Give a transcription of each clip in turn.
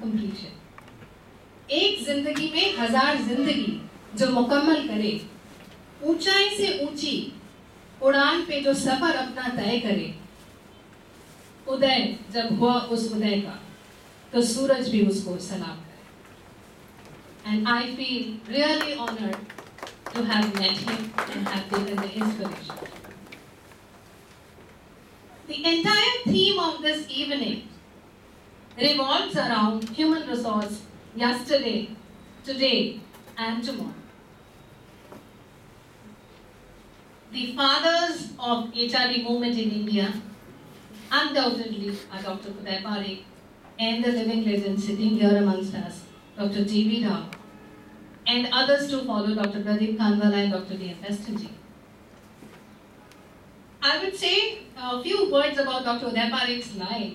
completion. एक जिंदगी में 1000 जिंदगी जो मुकम्मल करे, ऊंचाई से ऊंची उड़ान पे जो सफर अपना तय करे, उदय जब हुआ उस उदय का, तो सूरज भी उसको सलाम करे. And I feel really honored to have met him and have taken the inspiration. The entire theme of this evening revolves around human resource yesterday, today, and tomorrow. The fathers of HRD movement in India undoubtedly are Dr. Uday Parikh and the living legend sitting here amongst us, Dr. T.V. Rao, and others to follow, Dr. Pradeep Khanwala and Dr. D.M. Pestonji. I would say a few words about Dr. Uday Parikh's life,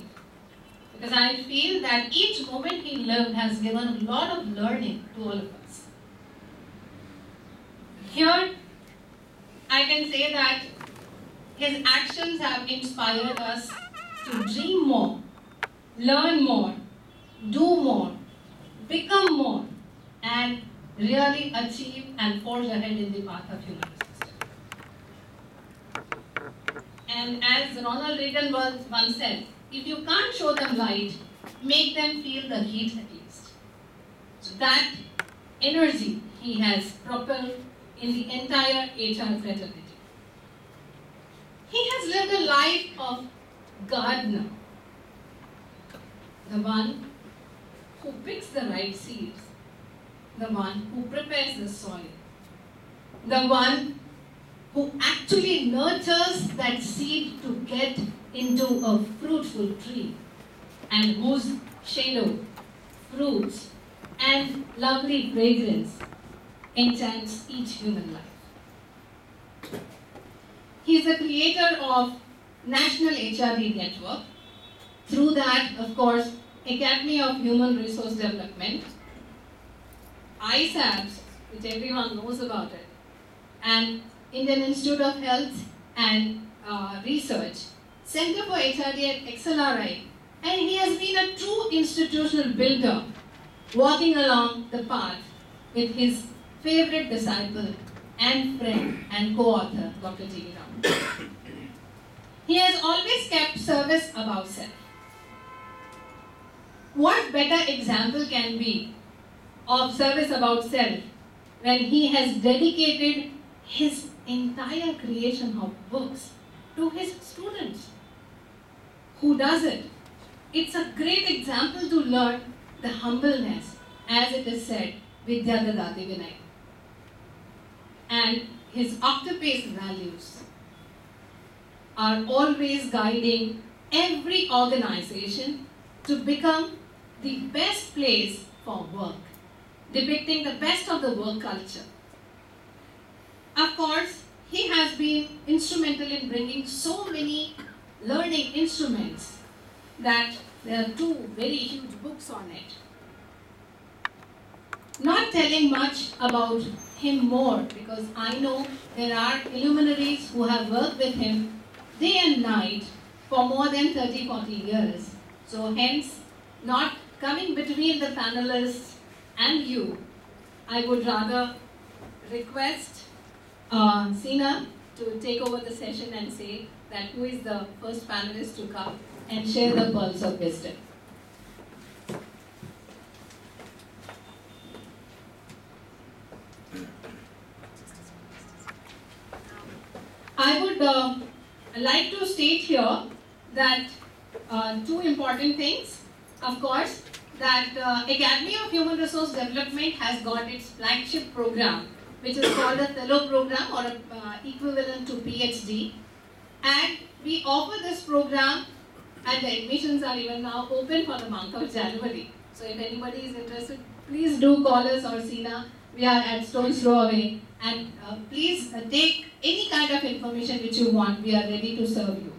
because I feel that each moment he lived has given a lot of learning to all of us. Here, I can say that his actions have inspired us to dream more, learn more, do more, become more, and really achieve and forge ahead in the path of human resources. And as Ronald Reagan once said, if you can't show them light, make them feel the heat at least. So that energy he has propelled in the entire HR fraternity. He has lived a life of gardener, the one who picks the right seeds, the one who prepares the soil, the one who actually nurtures that seed to get into a fruitful tree, and whose shadow, fruits, and lovely fragrance enchants each human life. He is the creator of National HRD Network. Through that, of course, Academy of Human Resource Development, ISABS, which everyone knows about it, and Indian Institute of Health and Research, Center for HRD at XLRI, and he has been a true institutional builder, walking along the path with his favorite disciple and friend and co-author, Dr. T.V. Rao. He has always kept service above self. What better example can be of service above self when he has dedicated his entire creation of books to his students? Who does it? It's a great example to learn the humbleness, as it is said, Vidya Dadati Vinay. And his octopus values are always guiding every organization to become the best place for work, depicting the best of the work culture. Of course, he has been instrumental in bringing so many learning instruments that there are 2 very huge books on it. Not telling much about him more, because I know there are luminaries who have worked with him day and night for more than 30-40 years. So hence, not coming between the panelists and you, I would rather request Sina to take over the session and say that who is the first panelist to come and share the pearls of wisdom. I would like to state here that 2 important things. Of course, that Academy of Human Resource Development has got its flagship program, which is called a fellow program or equivalent to PhD. And we offer this program, and the admissions are even now open for the month of January. So if anybody is interested, please do call us or Sina. We are at stone's throw away. And please take any kind of information which you want. We are ready to serve you.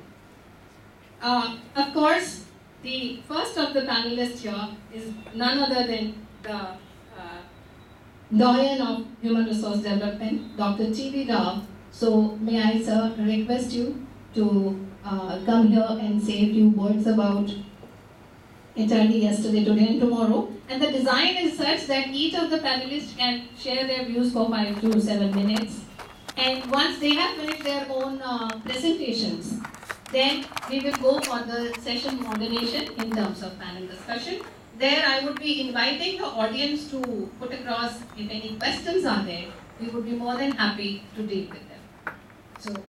Of course, the first of the panelists here is none other than the doyen of Human Resource Development, Dr. T.V. Rao. So may I, sir, request you to come here and say a few words about entirely yesterday, today and tomorrow. And the design is such that each of the panelists can share their views for 5 to 7 minutes. And once they have finished their own presentations, then we will go for the session moderation in terms of panel discussion. There I would be inviting the audience to put across if any questions are there. We would be more than happy to deal with them. So.